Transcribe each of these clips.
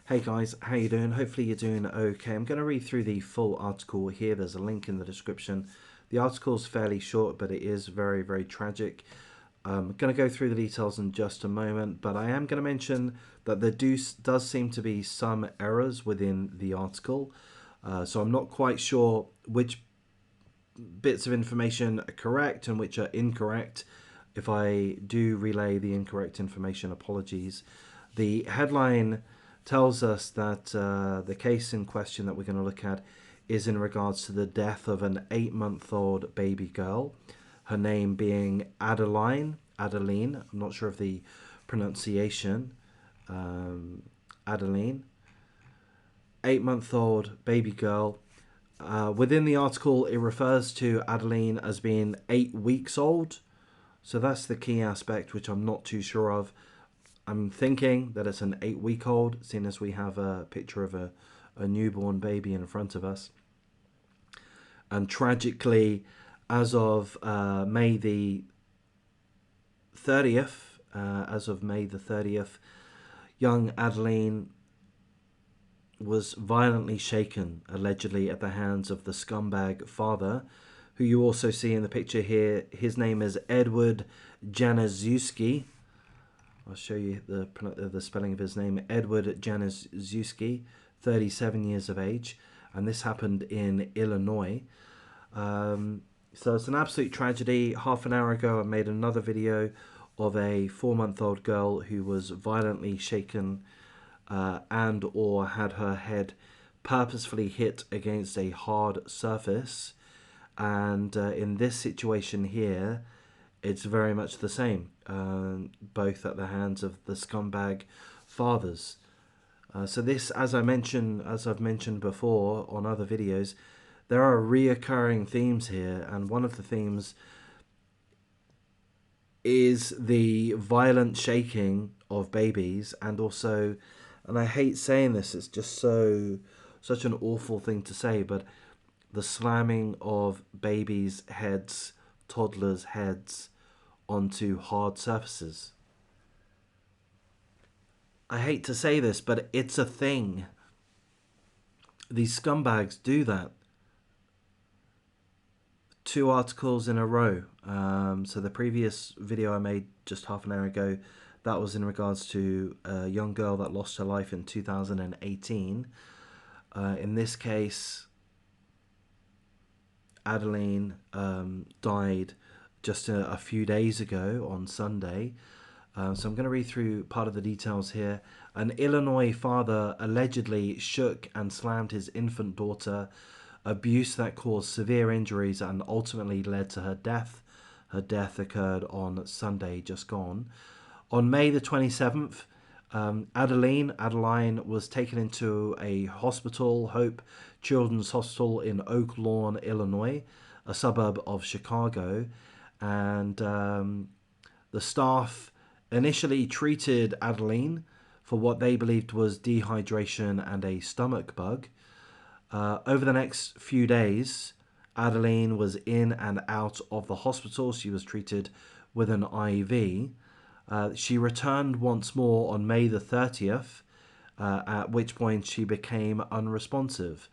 Hey guys, how you doing? Hopefully you're doing okay. I'm going to read through the full article here. There's a link in the description. The article is fairly short, but it is very, very tragic. I'm going to go through the details in just a moment, but I am going to mention that there does seem to be some errors within the article. So I'm not quite sure which bits of information are correct and which are incorrect. If I do relay the incorrect information, apologies. The headline tells us that the case in question that we're going to look at is in regards to the death of an 8-month-old baby girl, her name being Adaline. I'm not sure of the pronunciation. Adaline. 8-month-old baby girl. Within the article, it refers to Adaline as being 8 weeks old. So that's the key aspect, which I'm not too sure of. I'm thinking that it's an 8-week-old, seeing as we have a picture of a newborn baby in front of us. And tragically, as of May the 30th, young Adaline was violently shaken, allegedly at the hands of the scumbag father, who you also see in the picture here. His name is Edward Januszewski. I'll show you the spelling of his name. Edward Januszewski, 37 years of age, and this happened in Illinois. So it's an absolute tragedy. Half an hour ago I made another video of a 4-month-old girl who was violently shaken and or had her head purposefully hit against a hard surface, and in this situation here it's very much the same, both at the hands of the scumbag fathers. So this, as I've mentioned before on other videos, there are reoccurring themes here, and one of the themes is the violent shaking of babies, and also, and I hate saying this, it's just such an awful thing to say, but the slamming of babies' heads, toddlers' heads, onto hard surfaces. I hate to say this, but it's a thing. These scumbags do that. 2 articles in a row. So the previous video I made just half an hour ago, that was in regards to a young girl that lost her life in 2018. In this case, Adaline died just a few days ago on Sunday. So I'm going to read through part of the details here. An Illinois father allegedly shook and slammed his infant daughter, abuse that caused severe injuries and ultimately led to her death. Her death occurred on Sunday, just gone. On May the 27th, Adaline was taken into a hospital, Hope Children's Hospital in Oak Lawn, Illinois, a suburb of Chicago, and the staff initially treated Adaline for what they believed was dehydration and a stomach bug. Over the next few days, Adaline was in and out of the hospital. She was treated with an IV. She returned once more on May the 30th, at which point she became unresponsive.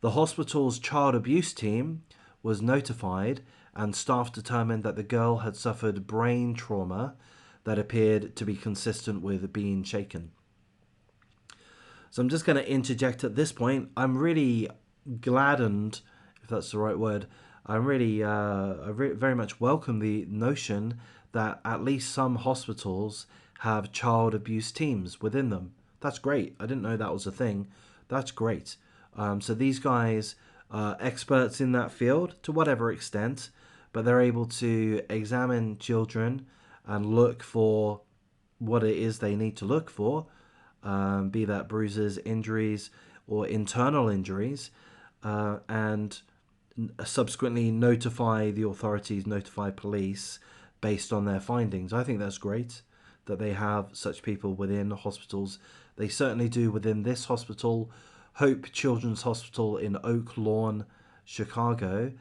The hospital's child abuse team was notified, and staff determined that the girl had suffered brain trauma that appeared to be consistent with being shaken. So I'm just going to interject at this point. I'm really gladdened, if that's the right word. I'm really, very much welcome the notion that at least some hospitals have child abuse teams within them. That's great. I didn't know that was a thing. That's great. So these guys are experts in that field to whatever extent, but they're able to examine children and look for what it is they need to look for, be that bruises, injuries, or internal injuries, and subsequently notify the authorities, notify police based on their findings. I think that's great that they have such people within hospitals. They certainly do within this hospital, Hope Children's Hospital in Oak Lawn, Chicago.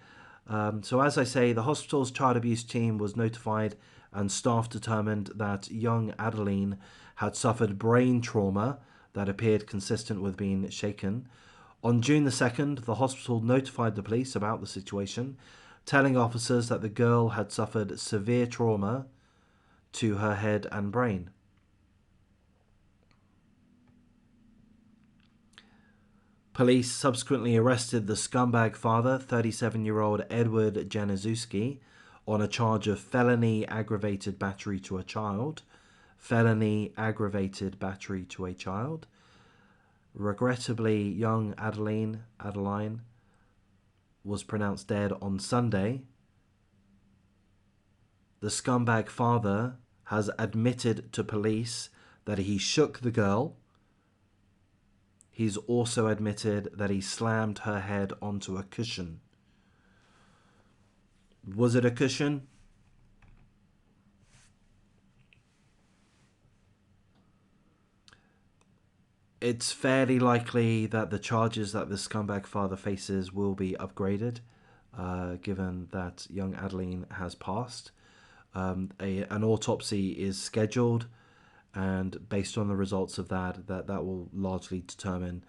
So as I say, the hospital's child abuse team was notified, and staff determined that young Adaline had suffered brain trauma that appeared consistent with being shaken. On June the 2nd, the hospital notified the police about the situation, telling officers that the girl had suffered severe trauma to her head and brain. Police subsequently arrested the scumbag father, 37-year-old Edward Januszewski, on a charge of felony aggravated battery to a child. Felony aggravated battery to a child. Regrettably, young Adaline was pronounced dead on Sunday. The scumbag father has admitted to police that he shook the girl. He's also admitted that he slammed her head onto a cushion. Was it a cushion? It's fairly likely that the charges that the scumbag father faces will be upgraded, given that young Adaline has passed. An autopsy is scheduled, and based on the results of that will largely determine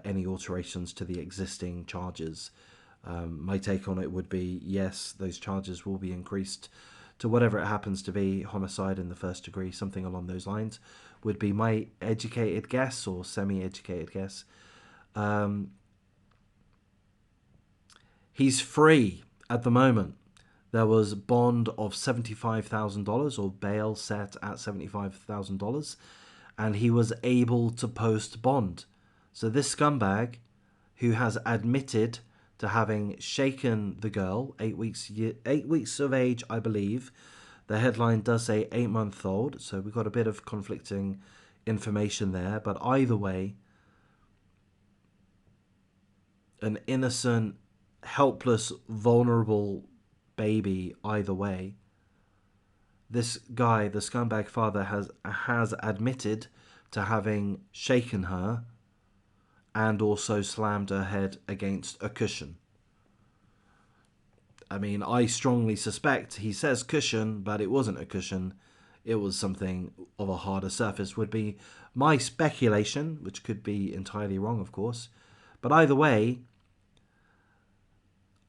any alterations to the existing charges. My take on it would be, yes, those charges will be increased to whatever it happens to be. Homicide in the first degree, something along those lines, would be my educated guess, or semi-educated guess. He's free at the moment. There was a bond of $75,000, or bail set at $75,000, and he was able to post bond. So this scumbag, who has admitted to having shaken the girl, 8 weeks of age, I believe. The headline does say 8-month-old, so we've got a bit of conflicting information there. But either way, an innocent, helpless, vulnerable baby, either way. This guy, the scumbag father, has admitted to having shaken her and also slammed her head against a cushion. I mean, I strongly suspect he says cushion, but it wasn't a cushion. It was something of a harder surface, would be my speculation, which could be entirely wrong, of course. But either way,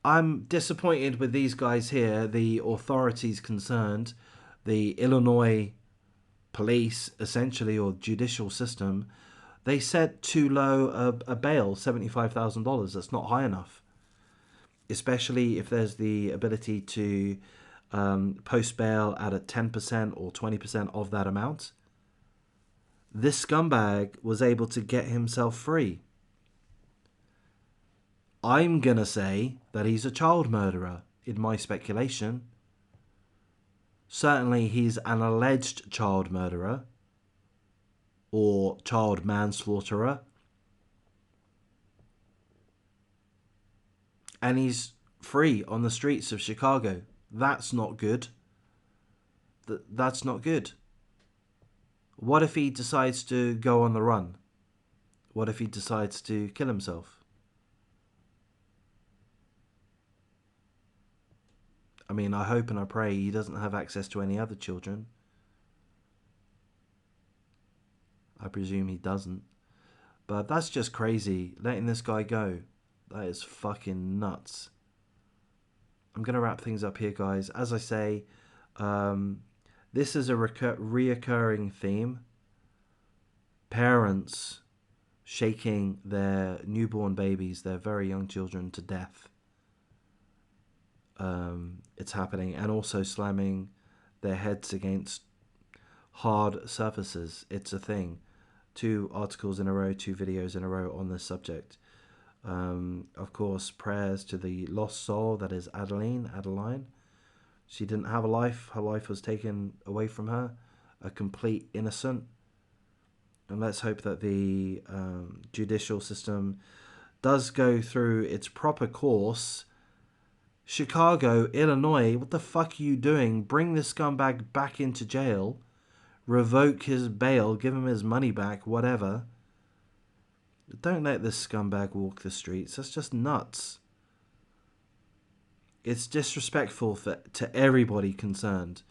I'm disappointed with these guys here, the authorities concerned, the Illinois police, essentially, or judicial system. They set too low a bail, $75,000. That's not high enough. Especially if there's the ability to post bail at a 10% or 20% of that amount. This scumbag was able to get himself free. I'm going to say that he's a child murderer, in my speculation. Certainly he's an alleged child murderer or child manslaughterer. And he's free on the streets of Chicago. That's not good. That's not good. What if he decides to go on the run? What if he decides to kill himself? I mean, I hope and I pray he doesn't have access to any other children. I presume he doesn't. But that's just crazy, letting this guy go. That is fucking nuts. I'm going to wrap things up here, guys. As I say, this is a reoccurring theme. Parents shaking their newborn babies, their very young children, to death. It's happening. And also slamming their heads against hard surfaces. It's a thing. 2 articles in a row, 2 videos in a row on this subject. Of course, prayers to the lost soul that is Adaline. She didn't have a life. Her life was taken away from her. A complete innocent. And let's hope that the judicial system does go through its proper course. Chicago, Illinois, what the fuck are you doing? Bring this scumbag back into jail. Revoke his bail. Give him his money back. Whatever. Don't let this scumbag walk the streets. That's just nuts. It's disrespectful to everybody concerned.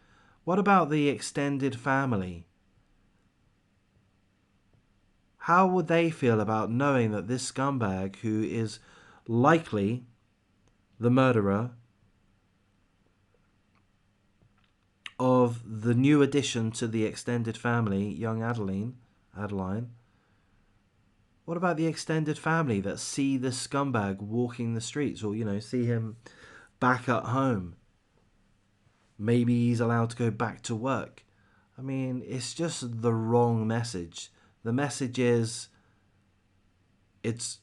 What about the extended family? How would they feel about knowing that this scumbag, who is likely the murderer of the new addition to the extended family, young Adaline, what about the extended family that see this scumbag walking the streets, or, see him back at home? Maybe he's allowed to go back to work. I mean, it's just the wrong message. The message is, it's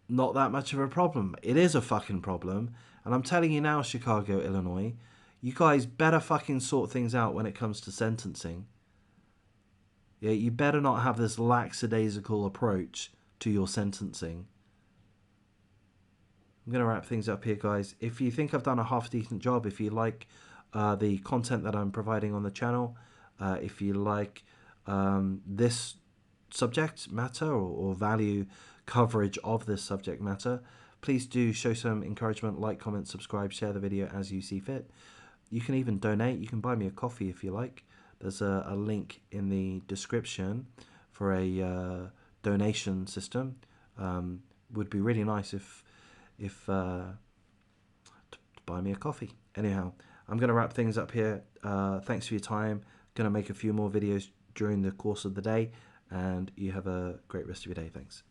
not that much of a problem. It is a fucking problem. And I'm telling you now, Chicago, Illinois, you guys better fucking sort things out when it comes to sentencing. Yeah, you better not have this lackadaisical approach to your sentencing. I'm going to wrap things up here, guys. If you think I've done a half decent job, if you like the content that I'm providing on the channel, if you like this subject matter, or value coverage of this subject matter, please do show some encouragement, like, comment, subscribe, share the video as you see fit. You can even donate. You can buy me a coffee if you like. There's a link in the description for a donation system. Would be really nice if to buy me a coffee. Anyhow, I'm going to wrap things up here. Thanks for your time. Going to make a few more videos during the course of the day, and you have a great rest of your day. Thanks.